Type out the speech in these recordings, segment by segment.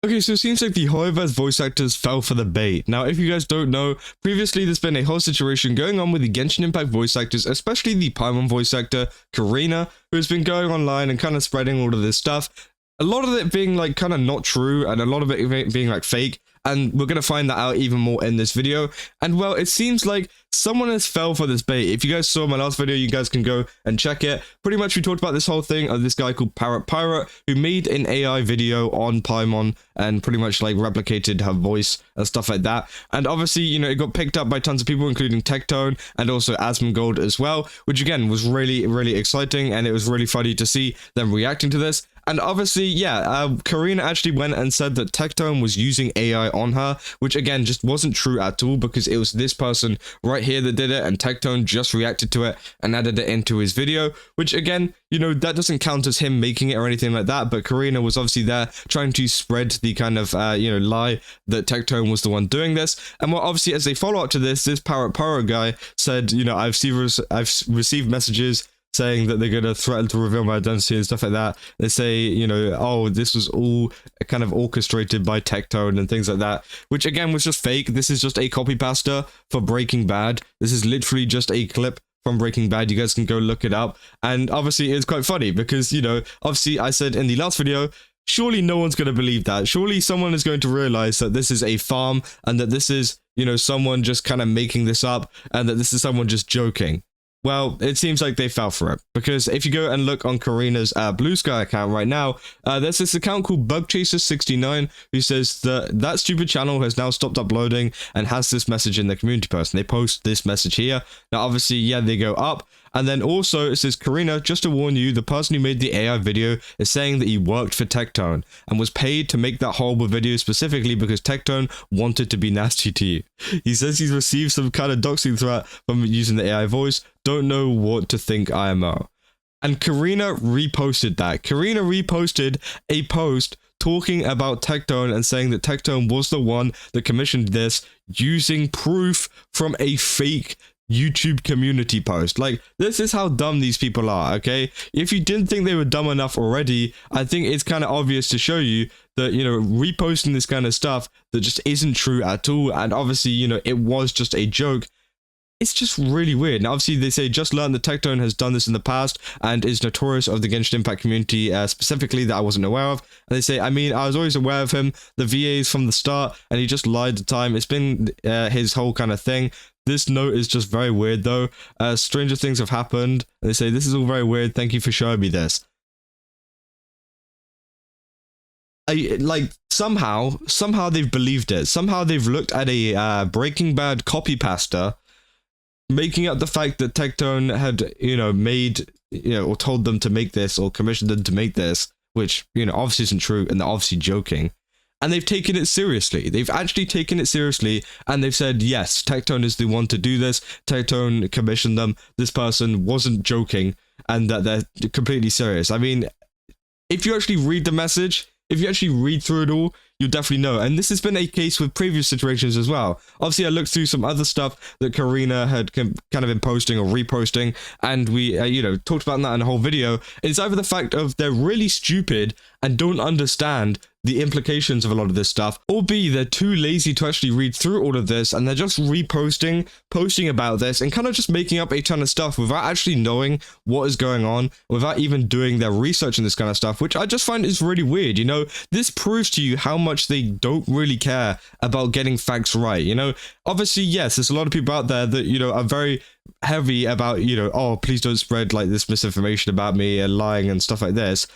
Okay, so it seems like the HoYoverse voice actors fell for the bait. Now, if you guys don't know, previously there's been a whole situation going on with the Genshin Impact voice actors, especially the Paimon voice actor, Corina, who's been going online and kind of spreading all of this stuff. A lot of it being like kind of not true, and a lot of it being like fake. And we're going to find that out even more in this video. And well, it seems like someone has fell for this bait. If you guys saw my last video, you guys can go and check it. Pretty much we talked about this whole thing of this guy called Parrot Pirate, who made an AI video on Paimon and pretty much like replicated her voice and stuff like that. And obviously, you know, it got picked up by tons of people, including Tectone and also Asmongold as well, which again was really, really exciting. And it was really funny to see them reacting to this. And obviously, yeah, Corina actually went and said that Tectone was using AI on her, which again just wasn't true at all, because it was this person right here that did it, and Tectone just reacted to it and added it into his video, which again, you know, that doesn't count as him making it or anything like that, but Corina was obviously there trying to spread the kind of, you know, lie that Tectone was the one doing this. And well, obviously, as a follow-up to this Parrot Pirate guy said, you know, I've received messages saying that they're going to threaten to reveal my identity and stuff like that. They say, you know, oh, this was all kind of orchestrated by Tectone and things like that, which again was just fake. This is just a copy pasta for Breaking Bad. This is literally just a clip from Breaking Bad. You guys can go look it up. And obviously it's quite funny because, you know, obviously I said in the last video, surely no one's going to believe that. Surely someone is going to realize that this is a farm and that this is, you know, someone just kind of making this up and that this is someone just joking. Well, it seems like they fell for it, because if you go and look on Corina's bluesky account right now, there's this account called BugChaser69 who says that stupid channel has now stopped uploading and has this message in the community post. And they post this message here. Now, obviously, yeah, they go up. And then also it says, Corina, just to warn you, the person who made the AI video is saying that he worked for Tectone and was paid to make that horrible video specifically because Tectone wanted to be nasty to you. He says he's received some kind of doxing threat from using the AI voice. Don't know what to think, IMO. And Corina reposted that. Corina reposted a post talking about Tectone and saying that Tectone was the one that commissioned this using proof from a fake YouTube community post. Like, this is how dumb these people are, okay? If you didn't think they were dumb enough already, I think it's kind of obvious to show you that, you know, reposting this kind of stuff that just isn't true at all, and obviously, you know, it was just a joke. It's just really weird. Now, obviously, they say, just learned that Tectone has done this in the past and is notorious of the Genshin Impact community specifically that I wasn't aware of. And they say, I mean, I was always aware of him, the VAs from the start, and he just lied the time. It's been his whole kind of thing. This note is just very weird, though. Stranger things have happened. And they say, this is all very weird. Thank you for showing me this. Like, somehow they've believed it. Somehow they've looked at a Breaking Bad copy pasta, making up the fact that Tectone had, you know, made, you know, or told them to make this or commissioned them to make this, which, you know, obviously isn't true, and they're obviously joking. And they've taken it seriously. They've actually taken it seriously, and they've said, yes, Tectone is the one to do this. Tectone commissioned them. This person wasn't joking, and that they're completely serious. I mean, if you actually read the message, if you actually read through it all, you'll definitely know. And this has been a case with previous situations as well. Obviously, I looked through some other stuff that Corina had kind of been posting or reposting, and we, you know, talked about that in a whole video. It's either the fact of they're really stupid and don't understand the implications of a lot of this stuff, or B, they're too lazy to actually read through all of this, and they're just posting about this, and kind of just making up a ton of stuff without actually knowing what is going on, without even doing their research in this kind of stuff, which I just find is really weird. You know, this proves to you how much they don't really care about getting facts right. You know, obviously, yes, there's a lot of people out there that, you know, are very heavy about, you know, oh, please don't spread like this misinformation about me and lying and stuff like this.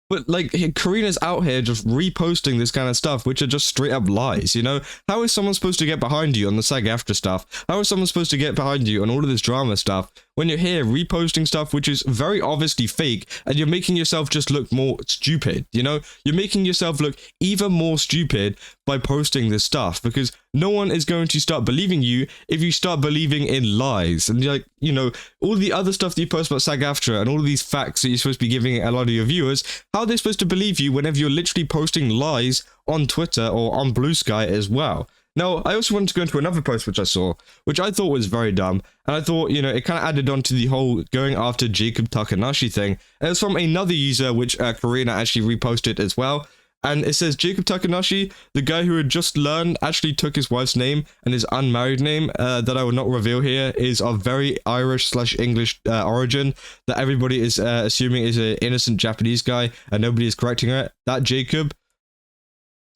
But, like, Corina's out here just reposting this kind of stuff, which are just straight up lies, you know? How is someone supposed to get behind you on the SAG-AFTRA stuff? How is someone supposed to get behind you on all of this drama stuff when you're here reposting stuff which is very obviously fake, and you're making yourself just look more stupid, you know? You're making yourself look even more stupid by posting this stuff, because no one is going to start believing you if you start believing in lies. And, like, you know, all the other stuff that you post about SAG-AFTRA and all of these facts that you're supposed to be giving a lot of your viewers, how are they supposed to believe you whenever you're literally posting lies on Twitter or on Bluesky as well? Now, I also wanted to go into another post which I saw, which I thought was very dumb, and I thought, you know, it kind of added on to the whole going after Jacob Takanashi thing, and it's from another user which Corina actually reposted as well. And it says Jacob Takanashi, the guy who had just learned, actually took his wife's name, and his unmarried name, that I will not reveal here, is of very Irish/English origin, that everybody is assuming is an innocent Japanese guy, and nobody is correcting it. That Jacob...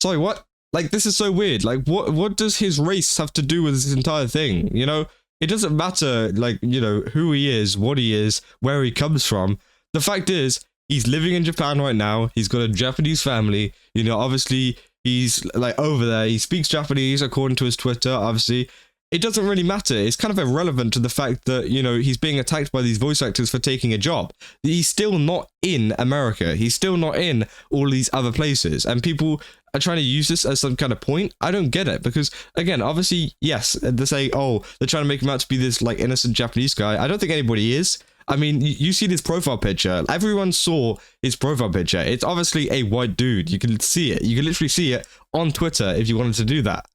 Sorry, what? Like, this is so weird. Like, what does his race have to do with this entire thing? You know, it doesn't matter, like, you know, who he is, what he is, where he comes from. The fact is, he's living in Japan right now. He's got a Japanese family. You know, obviously, he's, like, over there. He speaks Japanese, according to his Twitter, obviously. It doesn't really matter. It's kind of irrelevant to the fact that, you know, he's being attacked by these voice actors for taking a job. He's still not in America. He's still not in all these other places. And people are trying to use this as some kind of point. I don't get it. Because, again, obviously, yes, they say, oh, they're trying to make him out to be this, like, innocent Japanese guy. I don't think anybody is. I mean, you see his profile picture. Everyone saw his profile picture. It's obviously a white dude. You can see it. You can literally see it on Twitter if you wanted to do that.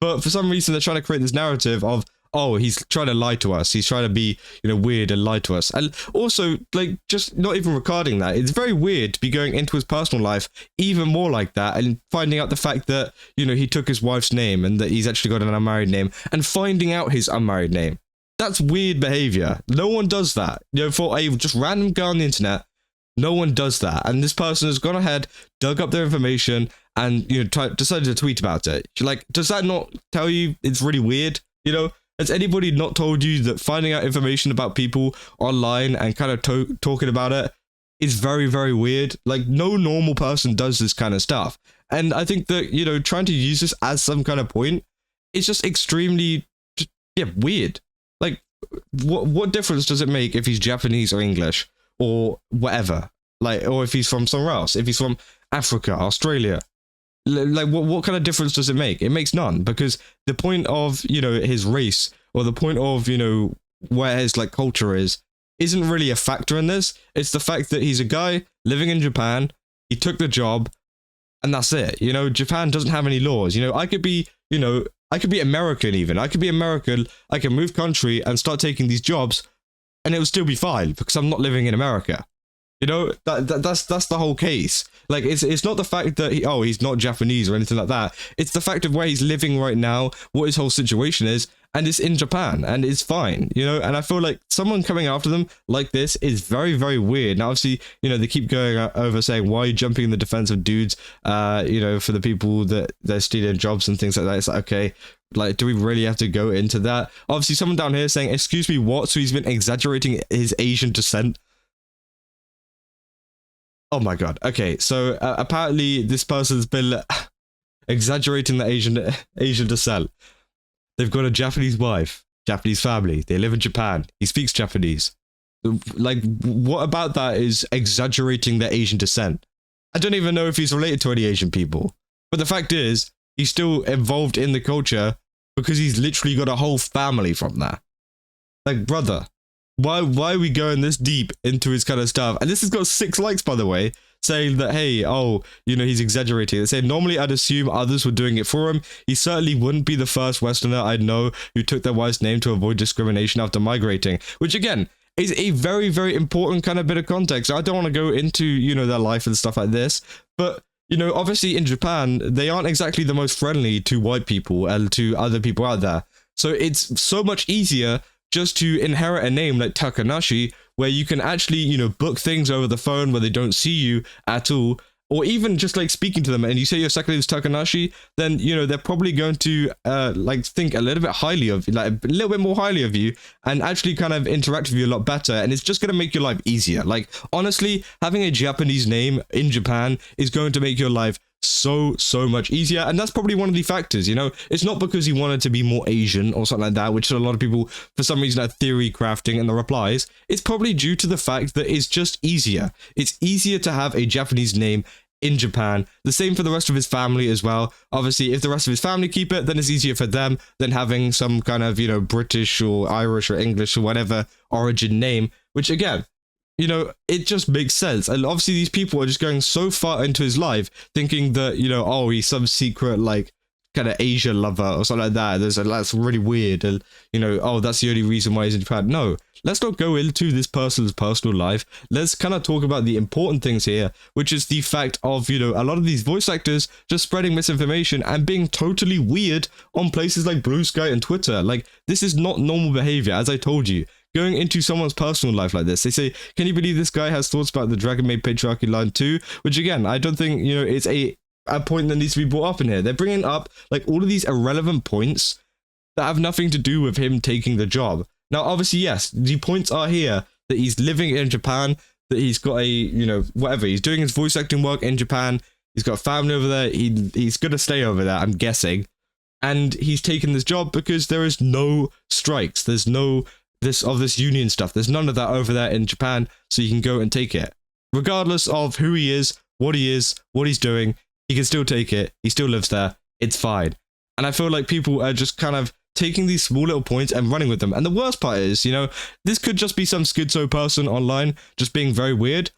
But for some reason, they're trying to create this narrative of, oh, he's trying to lie to us. He's trying to be, you know, weird and lie to us. And also, like, just not even regarding that. It's very weird to be going into his personal life even more like that and finding out the fact that, you know, he took his wife's name and that he's actually got an unmarried name and finding out his unmarried name. That's weird behavior. No one does that. You know, for a just random guy on the internet, no one does that. And this person has gone ahead, dug up their information, and, you know, decided to tweet about it. Like, does that not tell you it's really weird? You know, has anybody not told you that finding out information about people online and kind of talking about it is very, very weird? Like, no normal person does this kind of stuff. And I think that, you know, trying to use this as some kind of point is just extremely, weird. Like, what difference does it make if he's Japanese or English or whatever? Like, or if he's from somewhere else, if he's from Africa, Australia? Like, what kind of difference does it make? It makes none, because the point of, you know, his race, or the point of, you know, where his, like, culture isn't really a factor in this. It's the fact that he's a guy living in Japan, he took the job, and that's it. You know, Japan doesn't have any laws. You know, I could be American even. I could be American, I can move country and start taking these jobs, and it will still be fine, because I'm not living in America. You know, that's the whole case. Like, it's not the fact that he's not Japanese or anything like that. It's the fact of where he's living right now, what his whole situation is, and it's in Japan, and it's fine, you know. And I feel like someone coming after them like this is very, very weird. Now, obviously, you know, they keep going over saying, why are you jumping in the defense of dudes, you know, for the people that they're stealing jobs and things like that. It's like, okay, like, do we really have to go into that? Obviously, someone down here saying, excuse me, what? So he's been exaggerating his Asian descent. Oh my god. Okay, so apparently this person's been exaggerating the Asian descent. They've got a Japanese wife, Japanese family. They live in Japan. He speaks Japanese. Like, what about that is exaggerating their Asian descent? I don't even know if he's related to any Asian people. But the fact is, he's still involved in the culture because he's literally got a whole family from there. Like, brother. Why are we going this deep into his kind of stuff? And this has got 6 likes, by the way, saying that, hey, oh, you know, he's exaggerating. They say, normally I'd assume others were doing it for him. He certainly wouldn't be the first Westerner I'd know who took their wife's name to avoid discrimination after migrating. Which, again, is a very, very important kind of bit of context. I don't want to go into, you know, their life and stuff like this. But, you know, obviously in Japan, they aren't exactly the most friendly to white people and to other people out there. So it's so much easier just to inherit a name like Takanashi, where you can actually, you know, book things over the phone where they don't see you at all, or even just like speaking to them and you say your second name is Takanashi, then, you know, they're probably going to like think a little bit highly of you, like a little bit more highly of you, and actually kind of interact with you a lot better, and it's just going to make your life easier. Like, honestly, having a Japanese name in Japan is going to make your life so much easier, and that's probably one of the factors. You know, it's not because he wanted to be more Asian or something like that, which a lot of people for some reason are theory crafting in the replies. It's probably due to the fact that it's just easier. It's easier to have a Japanese name in Japan. The same for the rest of his family as well. Obviously, if the rest of his family keep it, then it's easier for them than having some kind of, you know, British or Irish or English or whatever origin name, which, again, you know, it just makes sense. And obviously these people are just going so far into his life thinking that, you know, oh, he's some secret, like, kind of Asia lover or something like that. That's really weird. And, you know, oh, that's the only reason why he's in Japan. No, let's not go into this person's personal life. Let's kind of talk about the important things here, which is the fact of, you know, a lot of these voice actors just spreading misinformation and being totally weird on places like bluesky and Twitter. Like, this is not normal behavior, as I told you. Going into someone's personal life like this. They say, can you believe this guy has thoughts about the Dragon Maid patriarchy line too? Which again, I don't think, you know, it's a point that needs to be brought up in here. They're bringing up like all of these irrelevant points that have nothing to do with him taking the job. Now, obviously, yes, the points are here that he's living in Japan, that he's got a, you know, whatever, he's doing his voice acting work in Japan, he's got a family over there, he's gonna stay over there, I'm guessing, and he's taken this job because there is no strikes, there's no this union stuff. There's none of that over there in Japan, so you can go and take it. Regardless of who he is, what he's doing, he can still take it. He still lives there. It's fine. And I feel like people are just kind of taking these small little points and running with them. And the worst part is, you know, this could just be some schizo person online just being very weird.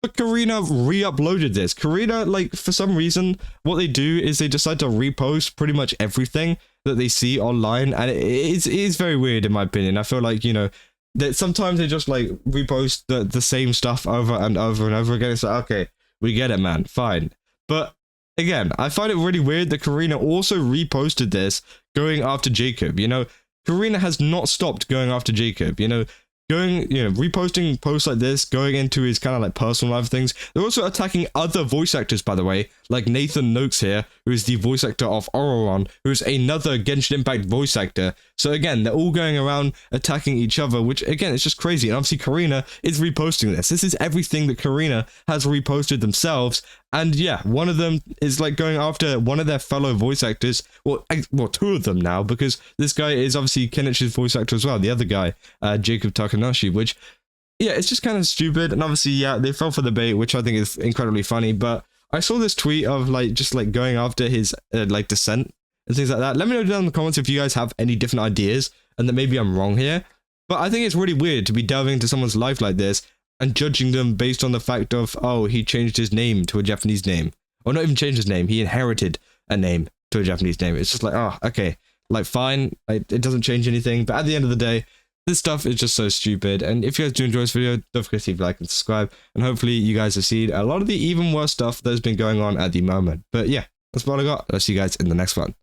But Corina re-uploaded this. Corina, like, for some reason, what they do is they decide to repost pretty much everything that they see online, and it is very weird in my opinion. I feel like, you know, that sometimes they just like repost the same stuff over and over and over again. It's like, okay, we get it, man, fine. But again, I find it really weird that Corina also reposted this going after Jacob. You know, Corina has not stopped going after Jacob, you know, reposting posts like this, going into his kind of like personal life things. They're also attacking other voice actors, by the way, like Nathan Noakes here, who is the voice actor of Ororon, who is another Genshin Impact voice actor. So again, they're all going around attacking each other, which again, it's just crazy. And obviously Corina is reposting this. This is everything that Corina has reposted themselves. And yeah, one of them is like going after one of their fellow voice actors. Well, two of them now, because this guy is obviously Kenichi's voice actor as well. The other guy, Jacob Takanashi, which, yeah, it's just kind of stupid. And obviously, yeah, they fell for the bait, which I think is incredibly funny. But I saw this tweet of like just like going after his like dissent and things like that. Let me know down in the comments if you guys have any different ideas and that maybe I'm wrong here. But I think it's really weird to be delving into someone's life like this and judging them based on the fact of, oh, he changed his name to a Japanese name. Or not even changed his name, he inherited a name to a Japanese name. It's just like, oh, okay, like fine, like, it doesn't change anything. But at the end of the day, this stuff is just so stupid. And if you guys do enjoy this video, don't forget to leave a like and subscribe. And hopefully you guys have seen a lot of the even worse stuff that's been going on at the moment. But yeah, that's what I got. I'll see you guys in the next one.